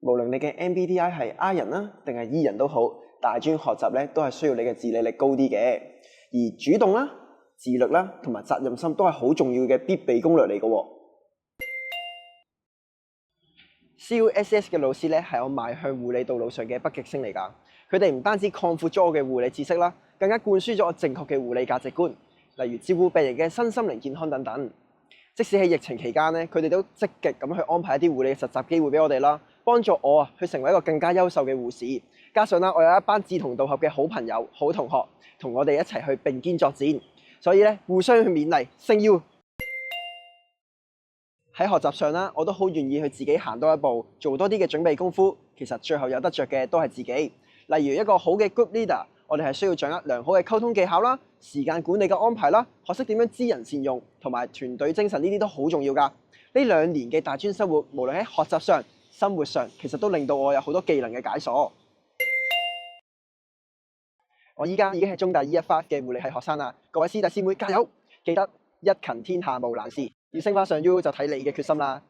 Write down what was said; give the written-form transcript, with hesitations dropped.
無論你嘅 MBTI 係 I 人啦，定係 E 人都好，大專學習咧都係需要你嘅自理力高啲嘅，而主動啦、自律啦同埋責任心都係好重要嘅必備攻略嚟嘅喎。CUSS 嘅老師咧係我邁向護理道路上嘅北極星嚟㗎，佢哋唔單止擴闊咗我嘅護理知識啦，更加灌輸咗我正確嘅護理價值觀，例如照顧病人嘅身心靈健康等等。即使喺疫情期間咧，佢哋都積極咁去安排一啲護理嘅實習機會俾我哋啦，幫助我去成為一個更加優秀嘅護士。加上啦，我有一班志同道合嘅好朋友、好同學，同我哋一齊去並肩作戰，所以咧互相去勉勵，勝要。喺學習上啦，我都好願意去自己行多一步，做多啲嘅準備功夫。其實最後有得着嘅都係自己。例如一個好嘅 group leader，我哋係需要掌握良好嘅溝通技巧啦、時間管理嘅安排啦，學識點樣知人善用，同埋團隊精神呢啲都好重要㗎。呢2年嘅大專生活，無論喺學習上、生活上，其實都令到我有好多技能嘅解鎖。我依家已經係中大 E1 嘅護理系學生啦，各位師弟師妹加油！記得一勤天下無難事，要升翻上 U 就睇你嘅決心啦。